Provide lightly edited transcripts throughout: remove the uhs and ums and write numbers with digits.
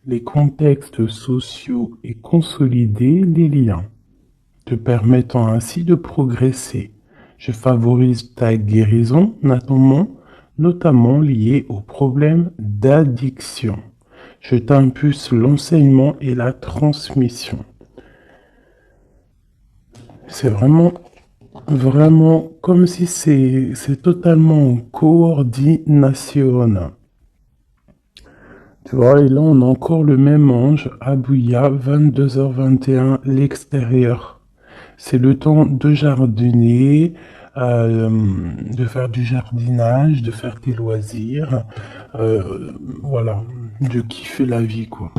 les contextes sociaux et consolider les liens, te permettant ainsi de progresser. Je favorise ta guérison, notamment liée aux problèmes d'addiction. Je t'impulse l'enseignement et la transmission. C'est vraiment comme si c'est totalement en coordination. Tu vois, et là on a encore le même ange, Abouya, 22h21, l'extérieur. C'est le temps de jardiner, de faire du jardinage, de faire tes loisirs, voilà, de kiffer la vie, quoi.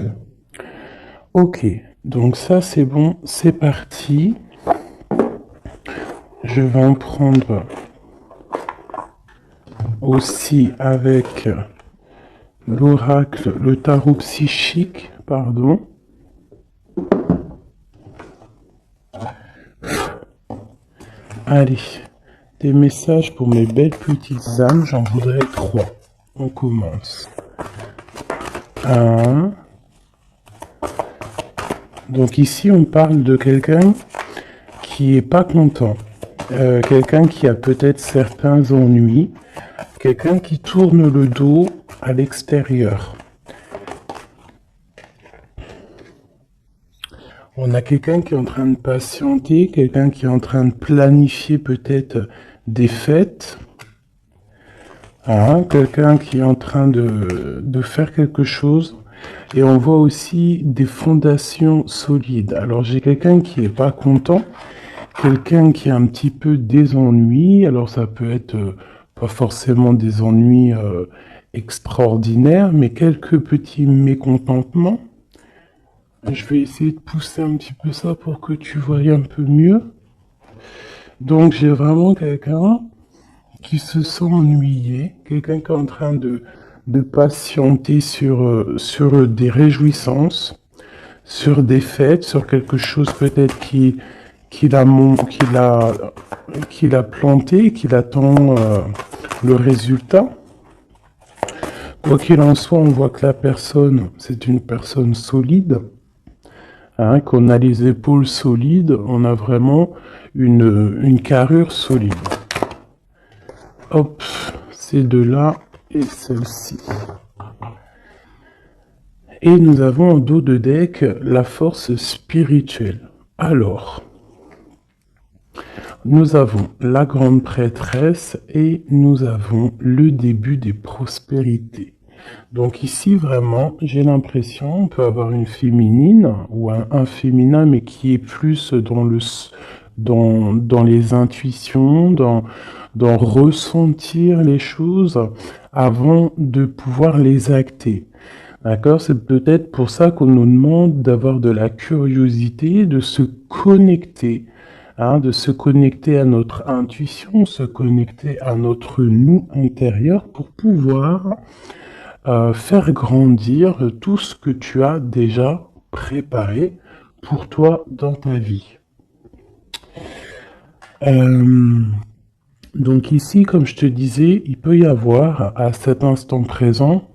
Ok, donc ça c'est bon, c'est parti. Je vais en prendre aussi avec l'oracle, le tarot psychique, pardon. Allez, des messages pour mes belles petites âmes, j'en voudrais 3. On commence. 1. Donc ici, on parle de quelqu'un qui est pas content. Quelqu'un qui a peut-être certains ennuis. Quelqu'un qui tourne le dos à l'extérieur. On a quelqu'un qui est en train de patienter, quelqu'un qui est en train de planifier peut-être des fêtes. Quelqu'un qui est en train de faire quelque chose. Et on voit aussi des fondations solides. Alors j'ai quelqu'un qui est pas content, quelqu'un qui a un petit peu des ennuis. Alors ça peut être pas forcément des ennuis extraordinaires, mais quelques petits mécontentements. Je vais essayer de pousser un petit peu ça pour que tu voies un peu mieux. Donc j'ai vraiment quelqu'un qui se sent ennuyé, quelqu'un qui est en train de patienter sur des réjouissances, sur des fêtes, sur quelque chose peut-être qu'il a planté, qu'il attend le résultat. Quoi qu'il en soit, on voit que la personne, c'est une personne solide, qu'on a les épaules solides, on a vraiment une carrure solide. Hop, ces deux-là et celle-ci. Et nous avons en dos de deck la force spirituelle. Alors, nous avons la grande prêtresse et nous avons le début des prospérités. Donc ici, vraiment, j'ai l'impression, on peut avoir une féminine ou un féminin, mais qui est plus dans les intuitions, dans ressentir les choses avant de pouvoir les acter. D'accord? C'est peut-être pour ça qu'on nous demande d'avoir de la curiosité, de se connecter, de se connecter à notre intuition, se connecter à notre nous intérieur pour pouvoir faire grandir tout ce que tu as déjà préparé pour toi dans ta vie. Donc ici, comme je te disais, il peut y avoir à cet instant présent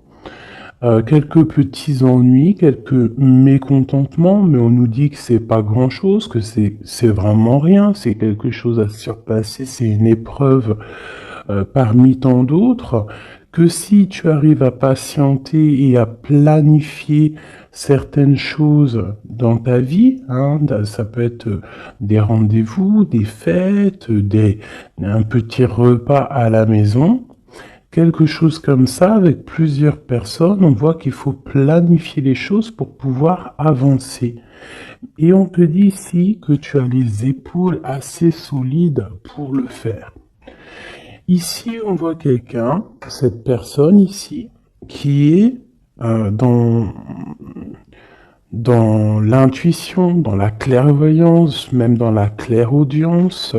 quelques petits ennuis, quelques mécontentements, mais on nous dit que c'est pas grand-chose, que c'est vraiment rien, c'est quelque chose à surpasser, c'est une épreuve parmi tant d'autres, que si tu arrives à patienter et à planifier certaines choses dans ta vie, ça peut être des rendez-vous, des fêtes, un petit repas à la maison, quelque chose comme ça avec plusieurs personnes, on voit qu'il faut planifier les choses pour pouvoir avancer. Et on te dit ici que tu as les épaules assez solides pour le faire. Ici, on voit quelqu'un, cette personne ici, qui est dans l'intuition, dans la clairvoyance, même dans la clairaudience,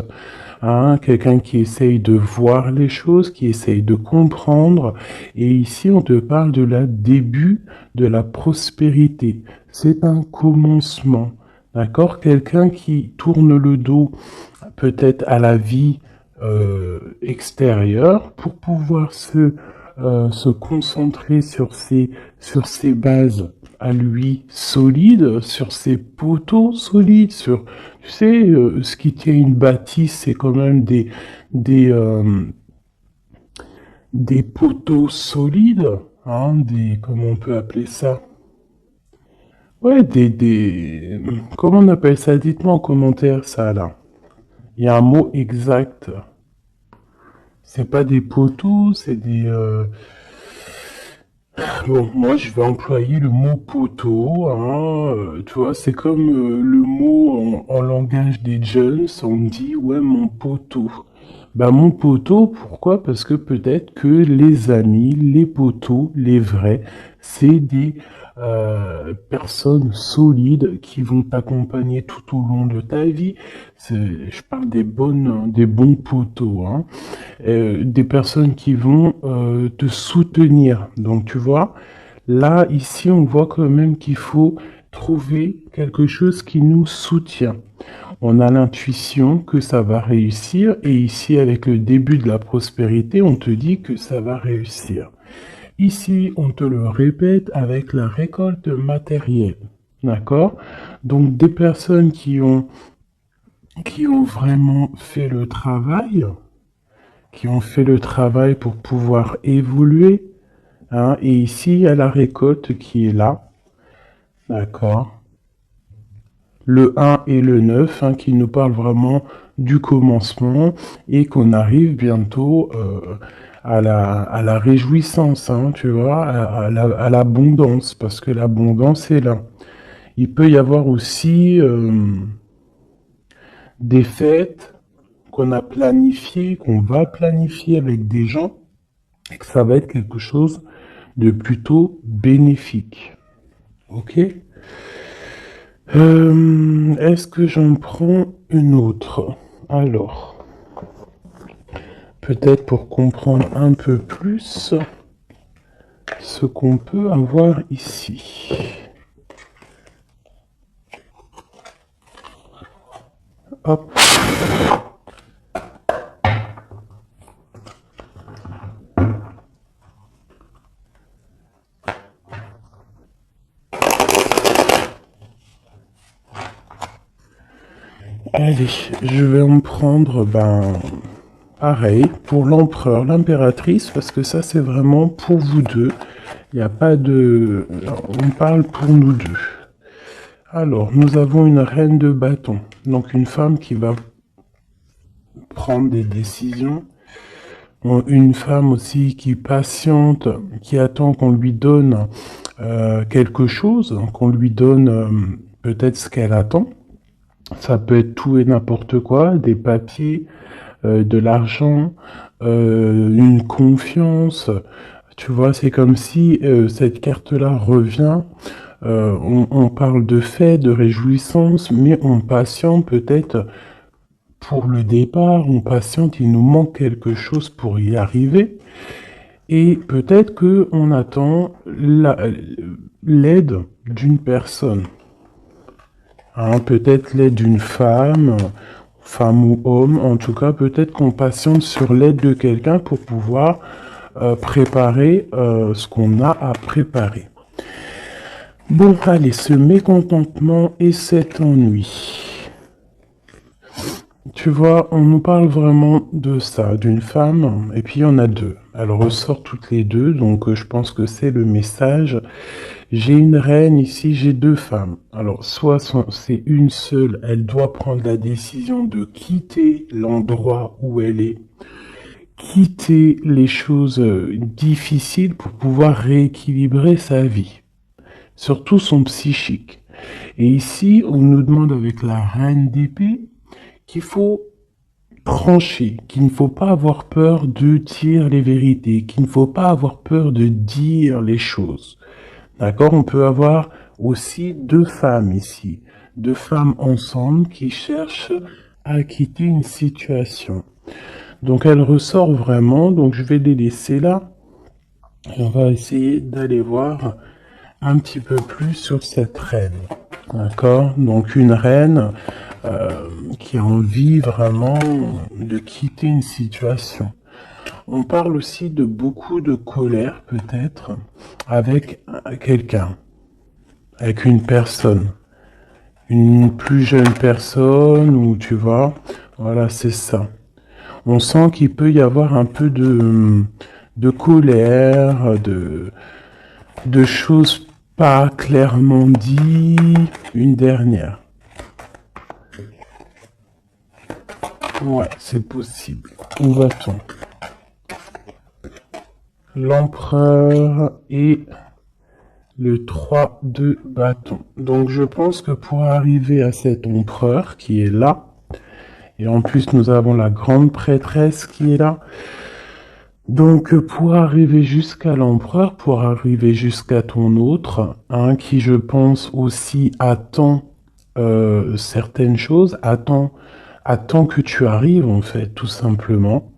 quelqu'un qui essaye de voir les choses, qui essaye de comprendre. Et ici, on te parle de la début de la prospérité. C'est un commencement, d'accord? Quelqu'un qui tourne le dos peut-être à la vie extérieure pour pouvoir se se concentrer sur ses bases à lui solides, sur ses poteaux solides, sur, tu sais, ce qui tient une bâtisse, c'est quand même des, euh, des poteaux solides, hein, comment on peut appeler ça? Ouais, comment on appelle ça? Dites-moi en commentaire ça là. Il y a un mot exact. C'est pas des poteaux, c'est bon, moi je vais employer le mot poteau, hein, tu vois, c'est comme le mot en langage des jeunes, on me dit ouais mon poteau. Bah mon poteau, pourquoi? Parce que peut-être que les amis, les poteaux, les vrais, c'est des personnes solides qui vont t'accompagner tout au long de ta vie. Je parle des bons poteaux, hein, des personnes qui vont te soutenir. Donc tu vois, là, ici, on voit quand même qu'il faut trouver quelque chose qui nous soutient. On a l'intuition que ça va réussir et ici, avec le début de la prospérité, on te dit que ça va réussir. Ici, on te le répète avec la récolte matérielle. D'accord? Donc, des personnes qui ont vraiment fait le travail, qui ont fait le travail pour pouvoir évoluer, hein, et ici, il y a la récolte qui est là. D'accord? Le 1 et le 9, hein, qui nous parlent vraiment du commencement et qu'on arrive bientôt à la réjouissance, hein, tu vois, à l'abondance, parce que l'abondance est là. Il peut y avoir aussi des fêtes qu'on a planifiées, qu'on va planifier avec des gens, et que ça va être quelque chose de plutôt bénéfique. Ok? Est-ce que j'en prends une autre? Alors, peut-être pour comprendre un peu plus ce qu'on peut avoir ici. Hop. Allez, je vais en prendre, pareil, pour l'empereur, l'impératrice, parce que ça, c'est vraiment pour vous deux. Il n'y a pas de... On parle pour nous deux. Alors, nous avons une reine de bâton, donc une femme qui va prendre des décisions. Une femme aussi qui patiente, qui attend qu'on lui donne quelque chose, qu'on lui donne peut-être ce qu'elle attend. Ça peut être tout et n'importe quoi, des papiers, de l'argent, une confiance. Tu vois, c'est comme si cette carte-là revient. On parle de fait, de réjouissance, mais on patiente peut-être pour le départ, on patiente, il nous manque quelque chose pour y arriver. Et peut-être que on attend l'aide d'une personne. Hein, peut-être l'aide d'une femme, femme ou homme, en tout cas, peut-être qu'on patiente sur l'aide de quelqu'un pour pouvoir préparer ce qu'on a à préparer. Bon, allez, ce mécontentement et cet ennui. Tu vois, on nous parle vraiment de ça, d'une femme, et puis il y en a deux. Elles ressortent toutes les deux, donc je pense que c'est le message. J'ai une reine ici, j'ai deux femmes. Alors, c'est une seule, elle doit prendre la décision de quitter l'endroit où elle est, quitter les choses difficiles pour pouvoir rééquilibrer sa vie, surtout son psychique. Et ici, on nous demande avec la reine d'épée qu'il faut trancher, qu'il ne faut pas avoir peur de dire les vérités, qu'il ne faut pas avoir peur de dire les choses. D'accord? On peut avoir aussi deux femmes ici, deux femmes ensemble qui cherchent à quitter une situation. Donc elle ressort vraiment, donc je vais les laisser là. Et on va essayer d'aller voir un petit peu plus sur cette reine. D'accord? Donc une reine qui a envie vraiment de quitter une situation. On parle aussi de beaucoup de colère, peut-être, avec quelqu'un, avec une personne. Une plus jeune personne, ou tu vois, voilà, c'est ça. On sent qu'il peut y avoir un peu de colère, de choses pas clairement dites. Une dernière. Ouais, c'est possible. Où va-t-on? L'empereur et le 3 de bâton. Donc je pense que pour arriver à cet empereur qui est là, et en plus nous avons la grande prêtresse qui est là, donc pour arriver jusqu'à l'empereur, pour arriver jusqu'à ton autre, hein, qui je pense aussi attend certaines choses, attend que tu arrives en fait, tout simplement.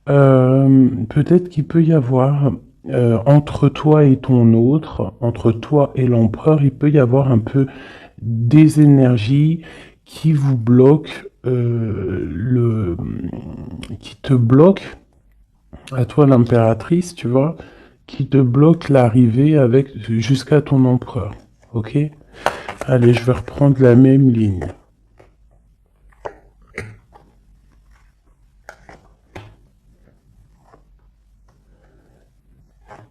Peut-être qu'il peut y avoir entre toi et ton autre, entre toi et l'empereur, il peut y avoir un peu des énergies qui vous bloquent, qui te bloquent, à toi l'impératrice, tu vois, qui te bloque l'arrivée avec jusqu'à ton empereur. Ok? Allez, je vais reprendre la même ligne.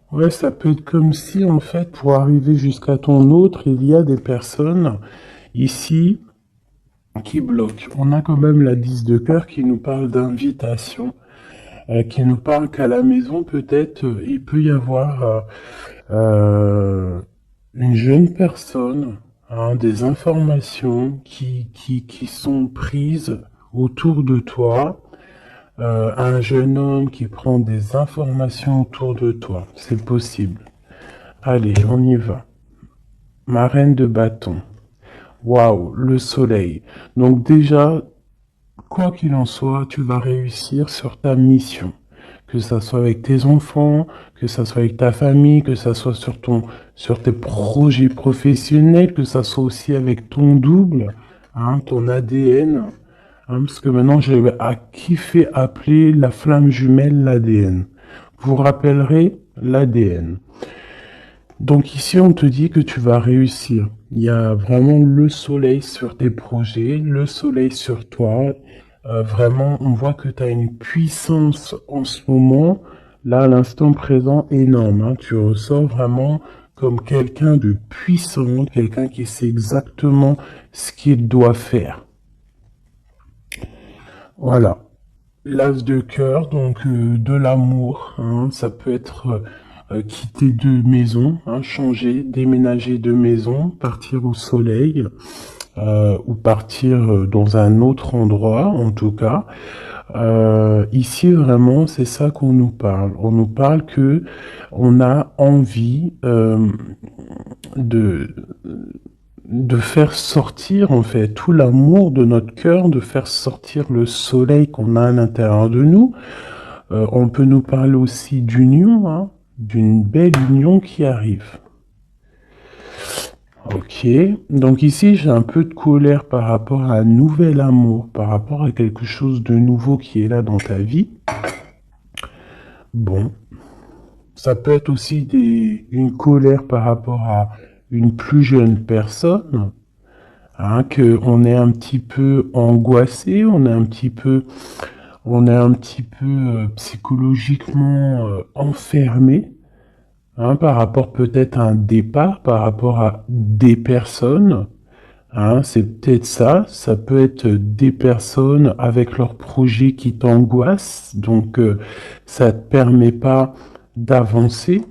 Ouais, ça peut être comme si, en fait, pour arriver jusqu'à ton autre, il y a des personnes ici qui bloquent. On a quand même la 10 de cœur qui nous parle d'invitation, qui nous parle qu'à la maison, peut-être, il peut y avoir une jeune personne, hein, des informations qui sont prises autour de toi, un jeune homme qui prend des informations autour de toi. C'est possible. Allez, on y va. Ma reine de bâton. Waouh, le soleil. Donc déjà, quoi qu'il en soit, tu vas réussir sur ta mission. Que ça soit avec tes enfants, que ça soit avec ta famille, que ça soit sur tes projets professionnels, que ça soit aussi avec ton double, hein, ton ADN. Hein, parce que maintenant, j'ai kiffé appeler la flamme jumelle l'ADN. Vous rappellerez l'ADN. Donc ici, on te dit que tu vas réussir. Il y a vraiment le soleil sur tes projets, le soleil sur toi. Vraiment, on voit que tu as une puissance en ce moment, là, à l'instant présent, énorme. Hein. Tu ressors vraiment comme quelqu'un de puissant, quelqu'un qui sait exactement ce qu'il doit faire. Voilà. L'as de cœur, donc de l'amour, hein, ça peut être quitter de maison, hein, changer, déménager de maison, partir au soleil ou partir dans un autre endroit, en tout cas. Ici vraiment, c'est ça qu'on nous parle. On nous parle que on a envie de de faire sortir en fait tout l'amour de notre cœur, de faire sortir le soleil qu'on a à l'intérieur de nous. On peut nous parler aussi d'union, hein, d'une belle union qui arrive. Ok, donc ici j'ai un peu de colère par rapport à un nouvel amour, par rapport à quelque chose de nouveau qui est là dans ta vie. Bon, ça peut être aussi une colère par rapport à une plus jeune personne, hein, que on est un petit peu angoissé, on est un petit peu psychologiquement enfermé, hein, par rapport peut-être à un départ, par rapport à des personnes. Hein, c'est peut-être ça. Ça peut être des personnes avec leurs projets qui t'angoissent, donc ça te permet pas d'avancer.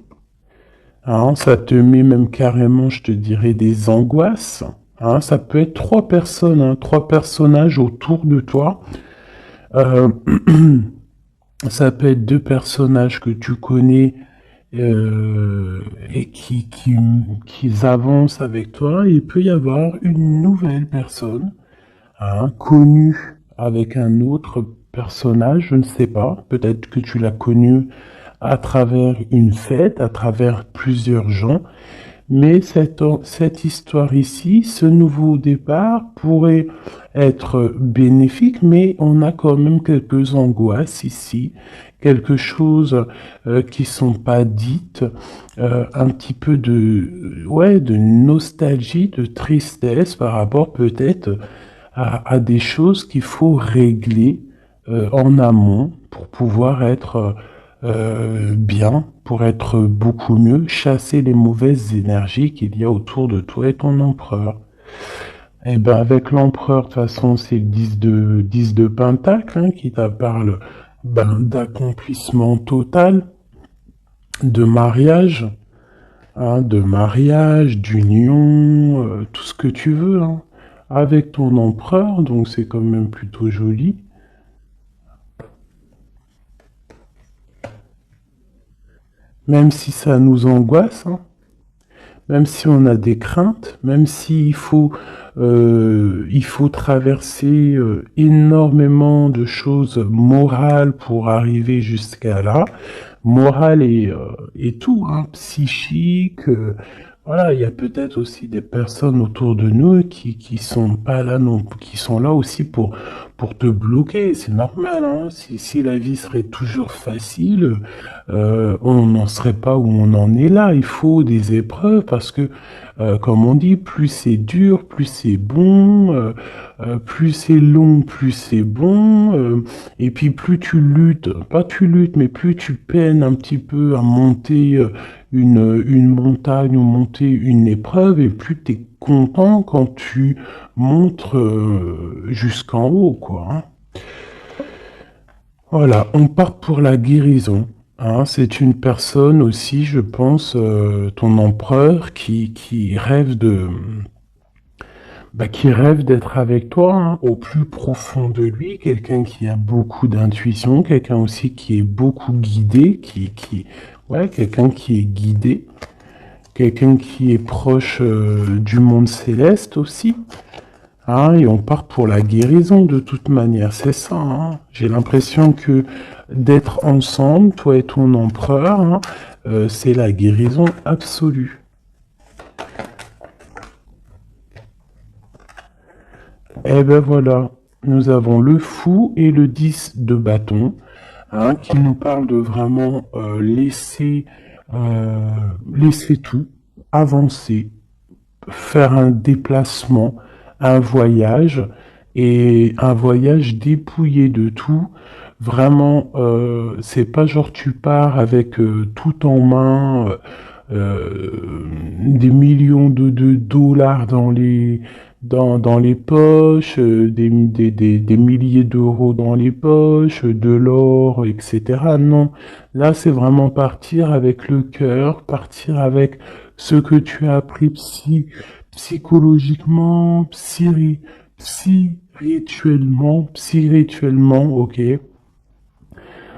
Hein, ça te met même carrément, je te dirais, des angoisses. Hein, ça peut être trois personnes, hein, trois personnages autour de toi. Euh, Ça peut être deux personnages que tu connais et qui avancent avec toi. Il peut y avoir une nouvelle personne, hein, connue avec un autre personnage, je ne sais pas. Peut-être que tu l'as connue à travers une fête, à travers plusieurs gens. Mais cette histoire ici, ce nouveau départ pourrait être bénéfique, mais on a quand même quelques angoisses ici, quelque chose qui sont pas dites, un petit peu ouais, de nostalgie, de tristesse par rapport peut-être à des choses qu'il faut régler en amont pour pouvoir être bien, pour être beaucoup mieux, chasser les mauvaises énergies qu'il y a autour de toi et ton empereur. Eh ben, avec l'empereur, de toute façon, c'est le 10 de Pentacle hein, qui te parle ben, d'accomplissement total, de mariage, d'union, tout ce que tu veux, hein, avec ton empereur, donc c'est quand même plutôt joli. Même si ça nous angoisse, hein, même si on a des craintes, même il faut traverser énormément de choses morales pour arriver jusqu'à là, morale et tout, hein, psychique. Voilà, il y a peut-être aussi des personnes autour de nous qui sont pas là non, qui sont là aussi pour te bloquer. C'est normal, hein. Si la vie serait toujours facile, on n'en serait pas où on en est là. Il faut des épreuves parce que, comme on dit, plus c'est dur, plus c'est bon, plus c'est long, plus c'est bon. Et puis plus tu luttes, pas tu luttes, mais plus tu peines un petit peu à monter une montagne ou monter une épreuve, et plus tu es content quand tu montes jusqu'en haut, quoi. Hein. Voilà, on part pour la guérison. Hein. C'est une personne aussi, je pense, ton empereur, qui rêve qui rêve d'être avec toi, hein, au plus profond de lui, quelqu'un qui a beaucoup d'intuition, quelqu'un aussi qui est beaucoup guidé, ouais, quelqu'un qui est guidé, quelqu'un qui est proche du monde céleste aussi. Hein, et on part pour la guérison de toute manière, c'est ça. Hein. J'ai l'impression que d'être ensemble, toi et ton empereur, hein, c'est la guérison absolue. Eh ben voilà, nous avons le fou et le 10 de bâton, hein, qui nous parlent de vraiment euh, laisser tout, avancer, faire un déplacement, un voyage, et un voyage dépouillé de tout. Vraiment, c'est pas genre tu pars avec tout en main, des millions de dollars dans les poches, des milliers d'euros dans les poches, de l'or, etc. Non, là c'est vraiment partir avec le cœur, partir avec ce que tu as appris psychologiquement, spirituellement, ok.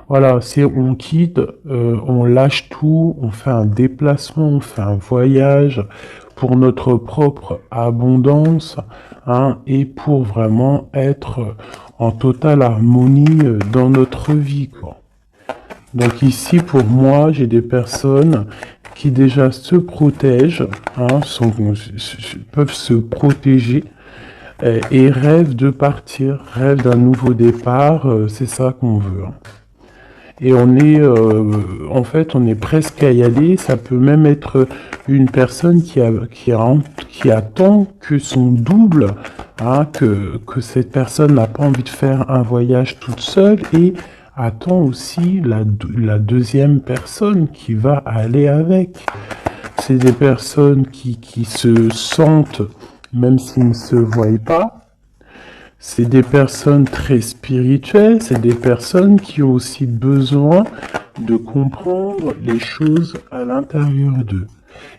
Voilà, c'est on quitte, on lâche tout, on fait un déplacement, on fait un voyage pour notre propre abondance, hein, et pour vraiment être en totale harmonie dans notre vie, quoi. Donc ici, pour moi, j'ai des personnes qui déjà se protègent, hein, peuvent se protéger et rêvent de partir, rêvent d'un nouveau départ, c'est ça qu'on veut. Hein. Et en fait, on est presque à y aller. Ça peut même être une personne qui attend que son double, hein, que cette personne n'a pas envie de faire un voyage toute seule et attend aussi la deuxième personne qui va aller avec. C'est des personnes qui se sentent, même s'ils ne se voient pas, c'est des personnes très spirituelles, c'est des personnes qui ont aussi besoin de comprendre les choses à l'intérieur d'eux.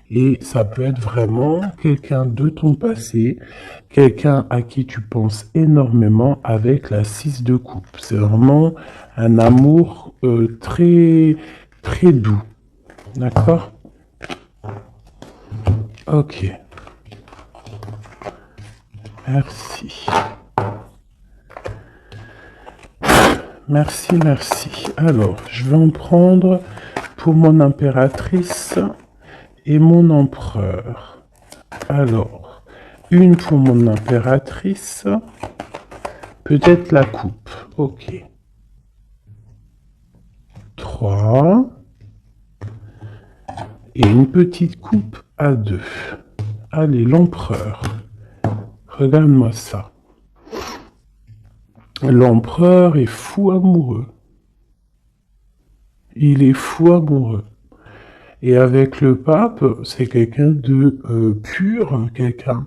Et ça peut être vraiment quelqu'un de ton passé, quelqu'un à qui tu penses énormément avec la 6 de coupe. C'est vraiment un amour très, très doux. D'accord? Ok. Merci. Merci, merci. Alors, je vais en prendre pour mon impératrice et mon empereur. Alors, une pour mon impératrice Peut-être la coupe. Ok. 3. Et une petite coupe à 2. Allez, l'empereur. Regarde-moi ça. L'empereur est fou amoureux. Il est fou amoureux. Et avec le pape, c'est quelqu'un de pur, quelqu'un.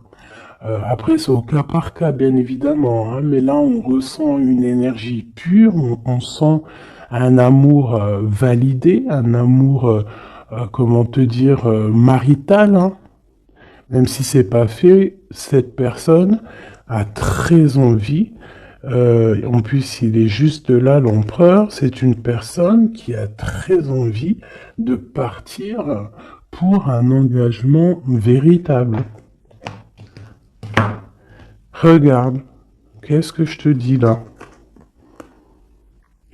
Après, c'est au cas par cas, bien évidemment, hein, mais là, on ressent une énergie pure, on sent un amour validé, un amour, comment te dire, marital, hein. Même si c'est pas fait, cette personne a très envie. En plus, il est juste là, l'empereur. C'est une personne qui a très envie de partir pour un engagement véritable. Regarde, qu'est-ce que je te dis là?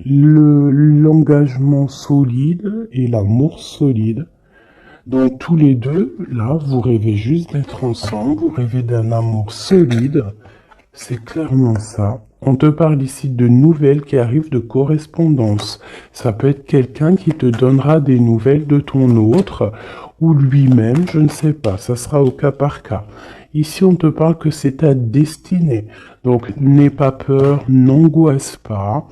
L'engagement solide et l'amour solide. Donc tous les deux, là, vous rêvez juste d'être ensemble, vous rêvez d'un amour solide. C'est clairement ça. On te parle ici de nouvelles qui arrivent de correspondance. Ça peut être quelqu'un qui te donnera des nouvelles de ton autre, ou lui-même, je ne sais pas, ça sera au cas par cas. Ici, on te parle que c'est ta destinée. Donc, n'aie pas peur, n'angoisse pas.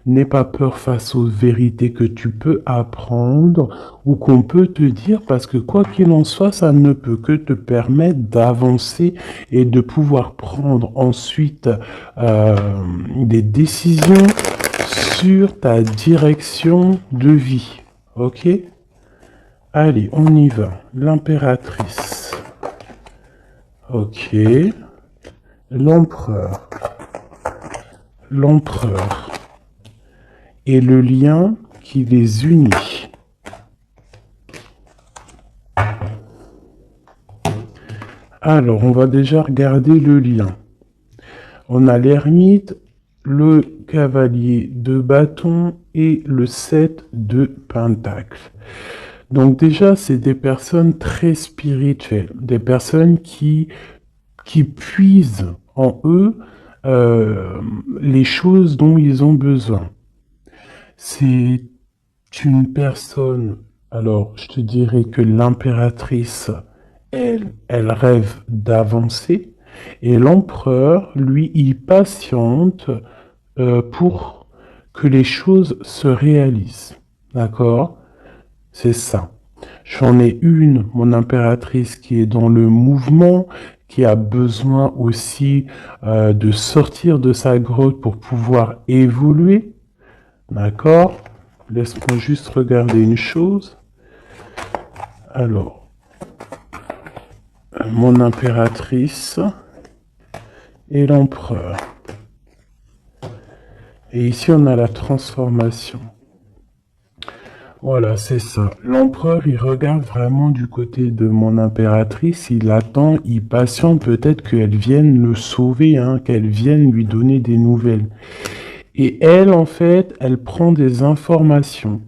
N'aie pas peur face aux vérités que tu peux apprendre ou qu'on peut te dire, parce que quoi qu'il en soit, ça ne peut que te permettre d'avancer et de pouvoir prendre ensuite des décisions sur ta direction de vie. Ok? Allez, on y va. L'impératrice. Ok. L'empereur. L'empereur. Et le lien qui les unit. Alors, on va déjà regarder le lien. On a l'ermite, le cavalier de bâton et le 7 de pentacles. Donc déjà, c'est des personnes très spirituelles, des personnes qui puisent en eux les choses dont ils ont besoin. C'est une personne, alors je te dirais que l'impératrice, elle rêve d'avancer, et l'empereur, lui, il patiente pour que les choses se réalisent. D'accord? C'est ça. J'en ai une, mon impératrice, qui est dans le mouvement, qui a besoin aussi de sortir de sa grotte pour pouvoir évoluer. D'accord? Laisse-moi juste regarder une chose. Alors, mon impératrice et l'empereur. Et ici, on a la transformation. Voilà, c'est ça. L'empereur, il regarde vraiment du côté de mon impératrice. Il attend, il patiente peut-être qu'elle vienne le sauver, hein, qu'elle vienne lui donner des nouvelles. Et elle, en fait, elle prend des informations.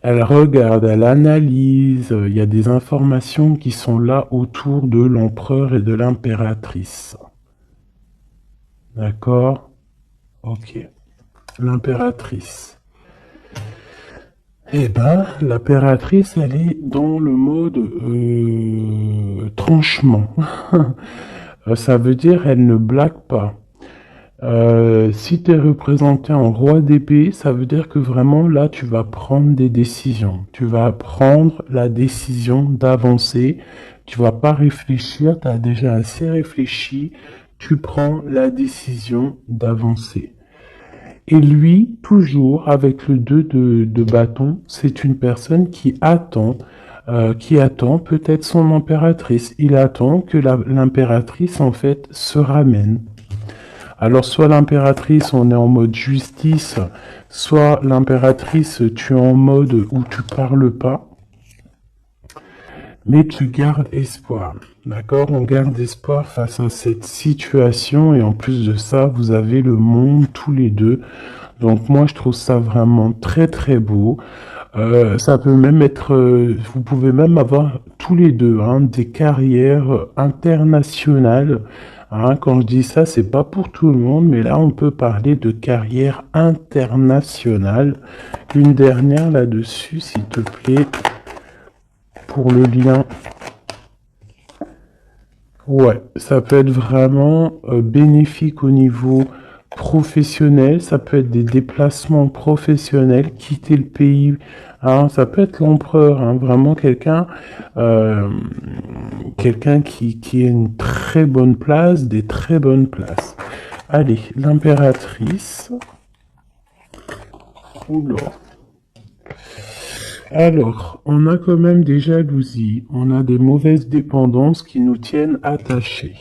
Elle regarde, elle analyse. Il y a des informations qui sont là autour de l'empereur et de l'impératrice. D'accord? Ok. L'impératrice. Eh ben, l'impératrice, elle est dans le mode tranchement. Ça veut dire elle ne blague pas. Si tu es représenté en roi d'épée, ça veut dire que vraiment là, tu vas prendre des décisions. Tu vas prendre la décision d'avancer. Tu vas pas réfléchir, tu as déjà assez réfléchi. Tu prends la décision d'avancer. Et lui, toujours avec le 2 de bâton, c'est une personne qui attend peut-être son impératrice. Il attend que l'impératrice, en fait, se ramène. Alors, soit l'impératrice, on est en mode justice, soit l'impératrice, tu es en mode où tu parles pas, mais tu gardes espoir. D'accord? On garde espoir face à cette situation, et en plus de ça, vous avez le monde tous les deux. Donc moi, je trouve ça vraiment très très beau. Ça peut même être, vous pouvez même avoir tous les deux hein, des carrières internationales. Hein. Quand je dis ça, c'est pas pour tout le monde, mais là, on peut parler de carrière internationale. Une dernière là-dessus, s'il te plaît, pour le lien. Ouais, ça peut être vraiment bénéfique au niveau professionnel, ça peut être des déplacements professionnels, quitter le pays, hein, ça peut être l'empereur, hein, vraiment euh, quelqu'un qui a une très bonne place, des très bonnes places. Allez, l'impératrice. Oula. Alors, on a quand même des jalousies, on a des mauvaises dépendances qui nous tiennent attachés.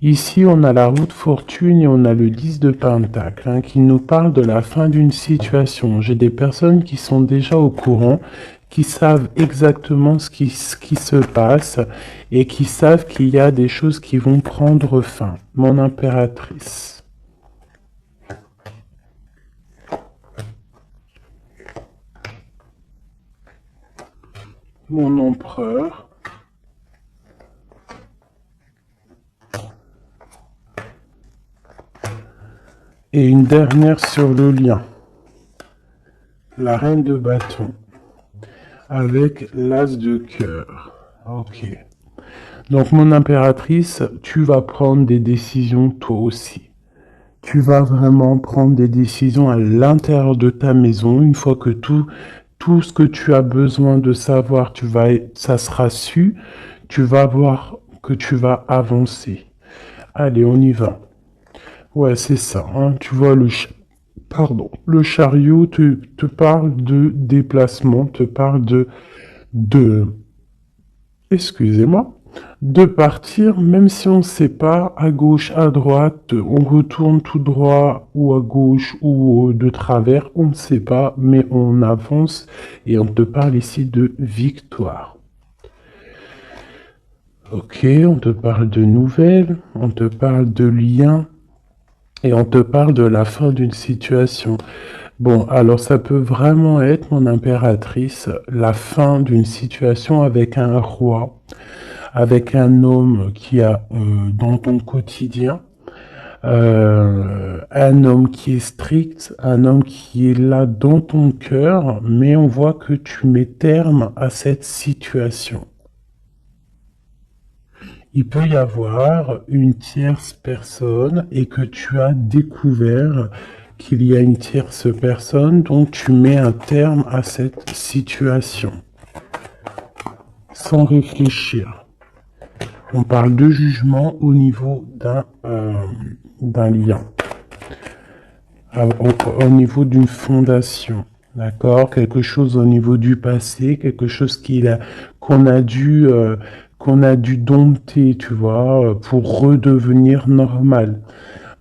Ici, on a la roue de fortune et on a le 10 de pentacle hein, qui nous parle de la fin d'une situation. J'ai des personnes qui sont déjà au courant, qui savent exactement ce qui se passe et qui savent qu'il y a des choses qui vont prendre fin. Mon impératrice. Mon empereur. Et une dernière sur le lien. La reine de bâton. Avec l'as de cœur. Ok. Donc mon impératrice, tu vas prendre des décisions toi aussi. Tu vas vraiment prendre des décisions à l'intérieur de ta maison. Une fois que tout ce que tu as besoin de savoir, ça sera su. Tu vas voir que tu vas avancer. Allez, on y va. Ouais, c'est ça. Hein. Tu vois, le chariot te parle de déplacement, te parle de, excusez-moi, de partir, même si on ne sait pas, à gauche, à droite, on retourne tout droit, ou à gauche, ou de travers, on ne sait pas, mais on avance, et on te parle ici de victoire. Ok, on te parle de nouvelles, on te parle de liens, et on te parle de la fin d'une situation. Bon, alors ça peut vraiment être, mon impératrice, la fin d'une situation avec un roi, avec un homme qui a dans ton quotidien, un homme qui est strict, un homme qui est là dans ton cœur, mais on voit que tu mets terme à cette situation. Il peut y avoir une tierce personne et que tu as découvert qu'il y a une tierce personne, donc tu mets un terme à cette situation sans réfléchir. On parle de jugement au niveau d'un lien, au niveau d'une fondation. D'accord? Quelque chose au niveau du passé, quelque chose qu'on a dû dompter, tu vois, pour redevenir normal.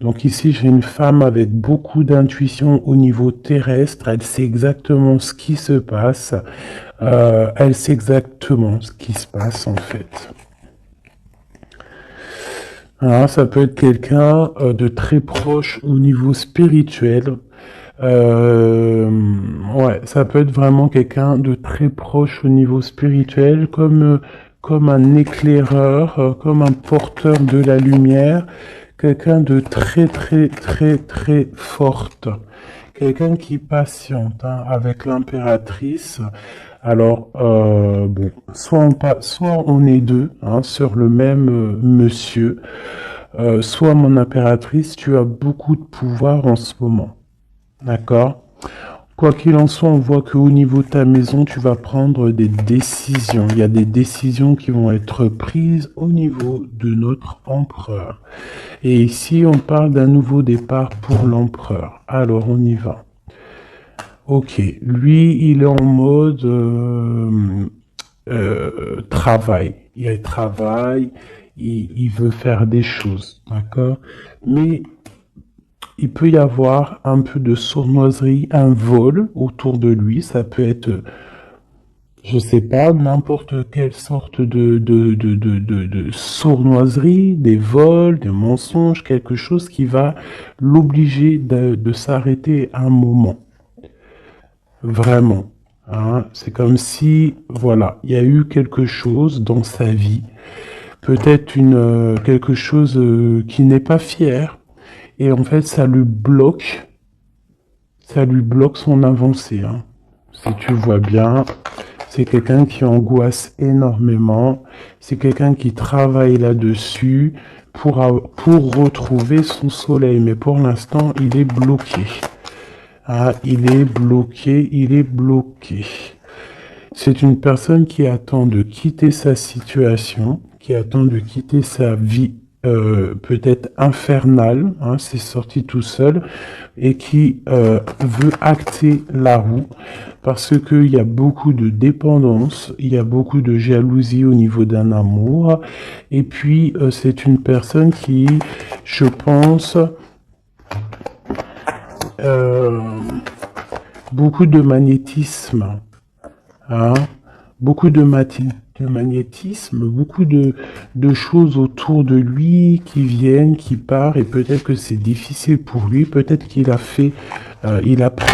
Donc ici, j'ai une femme avec beaucoup d'intuition au niveau terrestre. Elle sait exactement ce qui se passe. Elle sait exactement ce qui se passe en fait. Alors, ça peut être quelqu'un de très proche au niveau spirituel. Ouais, ça peut être vraiment quelqu'un de très proche au niveau spirituel, comme un éclaireur, comme un porteur de la lumière, quelqu'un de très très très très forte, quelqu'un qui patiente hein, avec l'impératrice. Alors, bon, soit on est deux hein, sur le même monsieur, soit mon impératrice, tu as beaucoup de pouvoir en ce moment. D'accord? Quoi qu'il en soit, on voit qu'au niveau de ta maison, tu vas prendre des décisions. Il y a des décisions qui vont être prises au niveau de notre empereur. Et ici, on parle d'un nouveau départ pour l'empereur. Alors, on y va. Ok, lui, il est en mode travail. Il travaille, il veut faire des choses, d'accord? Mais il peut y avoir un peu de sournoiserie, un vol autour de lui. Ça peut être, je sais pas, n'importe quelle sorte de sournoiserie, des vols, des mensonges, quelque chose qui va l'obliger de s'arrêter un moment. Vraiment. Hein. C'est comme si, voilà, il y a eu quelque chose dans sa vie, peut-être quelque chose qui n'est pas fier, et en fait, ça lui bloque son avancée. Hein. Si tu vois bien, c'est quelqu'un qui angoisse énormément, c'est quelqu'un qui travaille là-dessus pour retrouver son soleil, mais pour l'instant, il est bloqué. Ah, il est bloqué, il est bloqué. C'est une personne qui attend de quitter sa situation, qui attend de quitter sa vie peut-être infernale, hein, c'est sorti tout seul, et qui veut acter la roue parce qu'il y a beaucoup de dépendance, il y a beaucoup de jalousie au niveau d'un amour, et puis c'est une personne qui, je pense, euh, beaucoup de magnétisme. Hein, beaucoup de magnétisme, beaucoup de choses autour de lui qui viennent, qui partent, et peut-être que c'est difficile pour lui, peut-être il a pris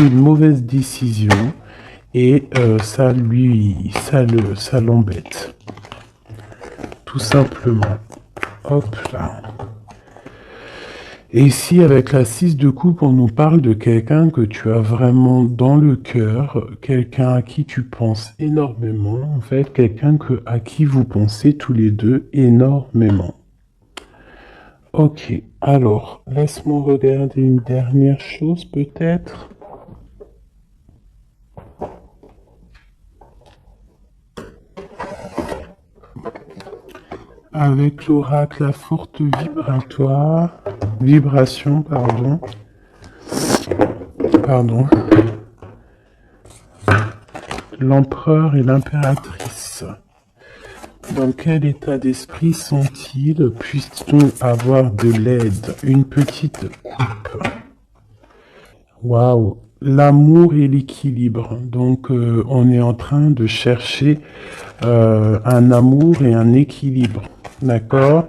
une mauvaise décision, et ça l'embête, tout simplement. Hop là. Et ici, avec la 6 de coupe, on nous parle de quelqu'un que tu as vraiment dans le cœur, quelqu'un à qui tu penses énormément, en fait, à qui vous pensez tous les deux énormément. Ok, alors, laisse-moi regarder une dernière chose peut-être. Avec l'oracle, la forte vibration, pardon, l'empereur et l'impératrice. Dans quel état d'esprit sont-ils? Puisse-t-on avoir de l'aide? Une petite coupe. Waouh! L'amour et l'équilibre. Donc, on est en train de chercher un amour et un équilibre. D'accord?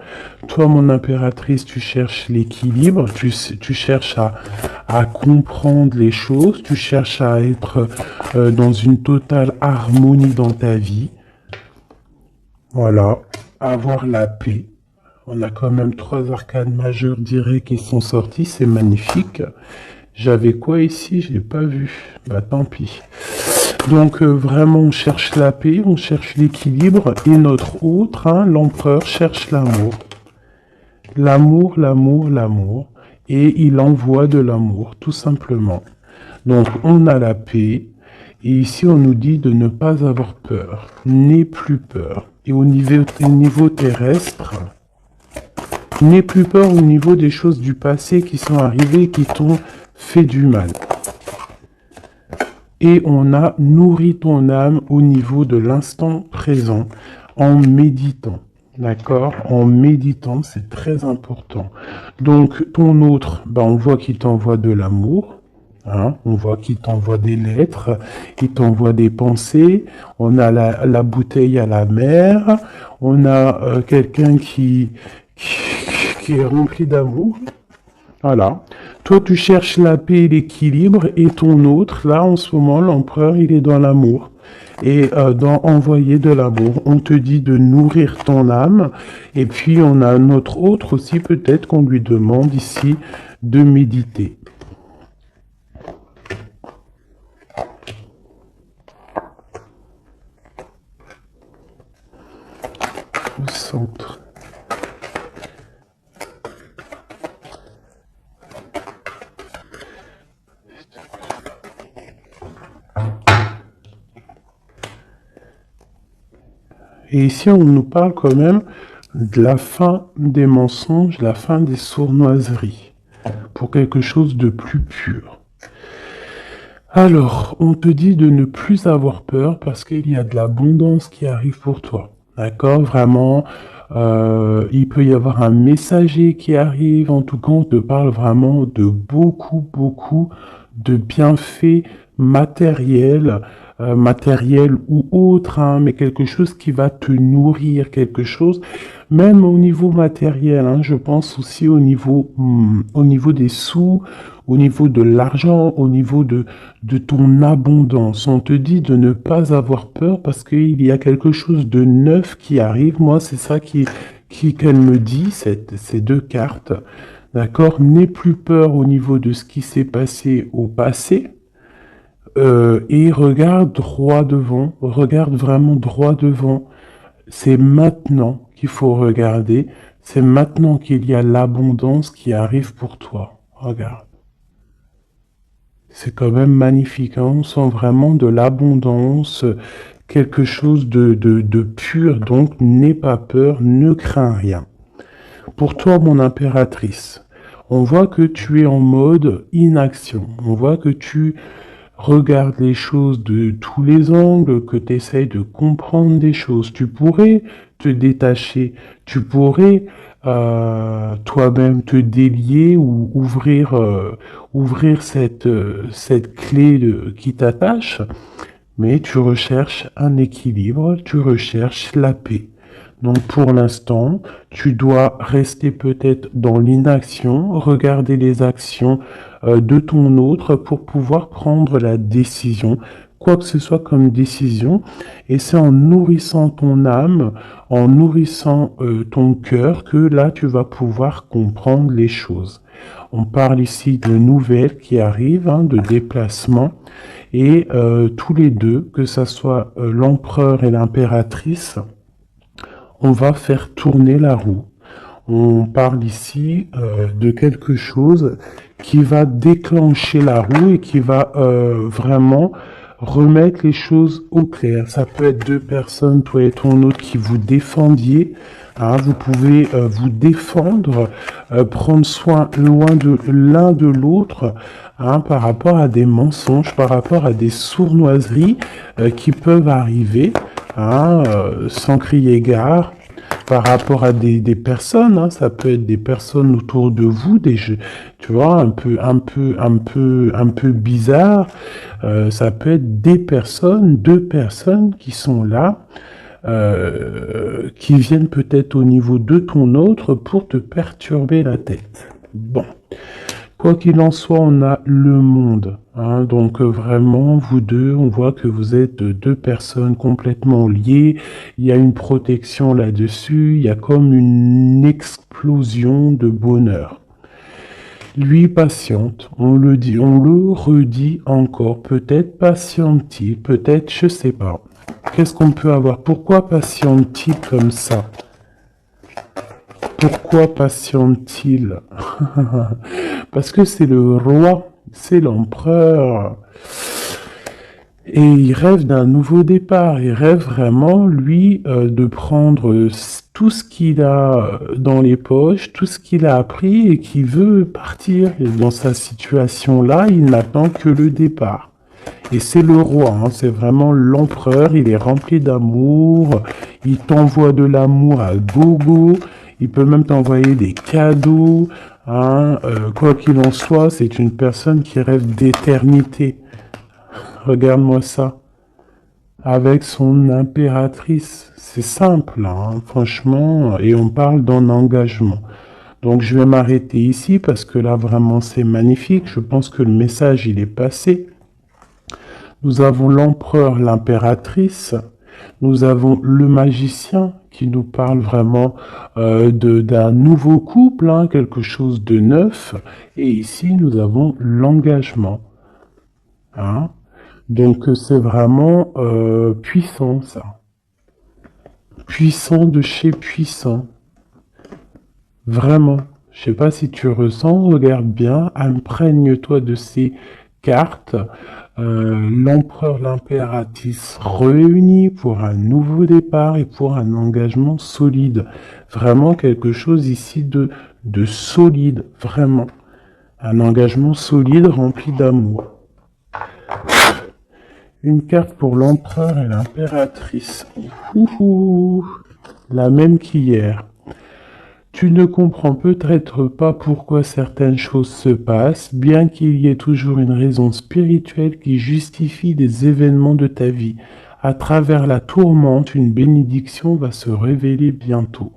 Toi, mon impératrice, tu cherches l'équilibre, tu cherches à comprendre les choses, tu cherches à être dans une totale harmonie dans ta vie. Voilà, avoir la paix. On a quand même 3 arcanes majeures directs qui sont sortis, c'est magnifique. J'avais quoi ici? J'ai pas vu. Bah tant pis. Donc vraiment, on cherche la paix, on cherche l'équilibre, et notre autre, hein, l'empereur, cherche l'amour. L'amour, l'amour, l'amour. Et il envoie de l'amour, tout simplement. Donc on a la paix, et ici on nous dit de ne pas avoir peur. N'aie plus peur. Et au niveau terrestre, n'aie plus peur au niveau des choses du passé qui sont arrivées et qui t'ont fait du mal. Et on a nourri ton âme au niveau de l'instant présent en méditant. D'accord? En méditant, c'est très important. Donc, ton autre, on voit qu'il t'envoie de l'amour. Hein, on voit qu'il t'envoie des lettres, il t'envoie des pensées. On a la bouteille à la mer. On a quelqu'un qui est rempli d'amour. Voilà. Toi, tu cherches la paix et l'équilibre, et ton autre, là, en ce moment, l'empereur, il est dans l'amour. Et dans envoyer de l'amour, on te dit de nourrir ton âme. Et puis, on a notre autre aussi, peut-être qu'on lui demande ici de méditer. Au centre. Et ici, on nous parle quand même de la fin des mensonges, la fin des sournoiseries, pour quelque chose de plus pur. Alors, on te dit de ne plus avoir peur parce qu'il y a de l'abondance qui arrive pour toi. D'accord? Vraiment, il peut y avoir un messager qui arrive. En tout cas, on te parle vraiment de beaucoup, beaucoup de bienfaits matériel, matériel ou autre, hein, mais quelque chose qui va te nourrir, quelque chose, même au niveau matériel, hein, je pense aussi au niveau des sous, au niveau de l'argent, au niveau de ton abondance. On te dit de ne pas avoir peur parce qu'il y a quelque chose de neuf qui arrive. Moi, c'est ça qu'elle me dit, ces deux cartes. D'accord? N'aie plus peur au niveau de ce qui s'est passé au passé. Et regarde droit devant, regarde vraiment droit devant. C'est maintenant qu'il faut regarder, c'est maintenant qu'il y a l'abondance qui arrive pour toi. Regarde. C'est quand même magnifique, hein. On sent vraiment de l'abondance, quelque chose de pur, donc n'aie pas peur, ne crains rien. Pour toi, mon impératrice, on voit que tu es en mode inaction, on voit que tu regarde les choses de tous les angles, que tu essayes de comprendre des choses. Tu pourrais te détacher, tu pourrais toi-même te délier ou ouvrir cette clé qui t'attache, mais tu recherches un équilibre, tu recherches la paix. Donc pour l'instant, tu dois rester peut-être dans l'inaction, regarder les actions de ton autre pour pouvoir prendre la décision, quoi que ce soit comme décision. Et c'est en nourrissant ton âme, en nourrissant ton cœur que là, tu vas pouvoir comprendre les choses. On parle ici de nouvelles qui arrivent, hein, de déplacements. Et tous les deux, que ce soit l'empereur et l'impératrice, on va faire tourner la roue. On parle ici de quelque chose qui va déclencher la roue et qui va vraiment remettre les choses au clair. Ça peut être deux personnes, toi et ton autre, qui vous défendiez. Hein, vous pouvez vous défendre, prendre soin loin de l'un de l'autre, hein, par rapport à des mensonges, par rapport à des sournoiseries qui peuvent arriver, hein, sans crier gare, par rapport à des personnes, hein, ça peut être des personnes autour de vous, des jeux, tu vois, un peu bizarre. Ça peut être des personnes, deux personnes qui sont là, qui viennent peut-être au niveau de ton autre pour te perturber la tête. Bon. Quoi qu'il en soit, on a le monde. Hein, donc vraiment, vous deux, on voit que vous êtes deux personnes complètement liées. Il y a une protection là-dessus. Il y a comme une explosion de bonheur. Lui patiente, on le dit, on le redit encore. Peut-être patiente-t-il, peut-être, je sais pas. Qu'est-ce qu'on peut avoir? Pourquoi patiente-t-il comme ça? Pourquoi patiente-t-il? Parce que c'est le roi, c'est l'empereur. Et il rêve d'un nouveau départ. Il rêve vraiment, lui, de prendre tout ce qu'il a dans les poches, tout ce qu'il a appris et qui veut partir. Et dans sa situation-là, il n'attend que le départ. Et c'est le roi, hein, c'est vraiment l'empereur. Il est rempli d'amour. Il t'envoie de l'amour à gogo. Il peut même t'envoyer des cadeaux. Hein, quoi qu'il en soit, c'est une personne qui rêve d'éternité. Regarde-moi ça. Avec son impératrice. C'est simple, hein, franchement. Et on parle d'un engagement. Donc je vais m'arrêter ici parce que là, vraiment, c'est magnifique. Je pense que le message, il est passé. Nous avons l'empereur, l'impératrice. Nous avons le magicien qui nous parle vraiment d'un nouveau couple, hein, quelque chose de neuf. Et ici, nous avons l'engagement. Hein. Donc, c'est vraiment puissant, ça. Puissant de chez puissant. Vraiment. Je sais pas si tu ressens, regarde bien, imprègne-toi de ces cartes. L'empereur, l'impératrice réunis pour un nouveau départ et pour un engagement solide. Vraiment quelque chose ici de solide, vraiment. Un engagement solide rempli d'amour. Une carte pour l'empereur et l'impératrice. La même qu'hier. Tu ne comprends peut-être pas pourquoi certaines choses se passent, bien qu'il y ait toujours une raison spirituelle qui justifie les événements de ta vie. À travers la tourmente, une bénédiction va se révéler bientôt.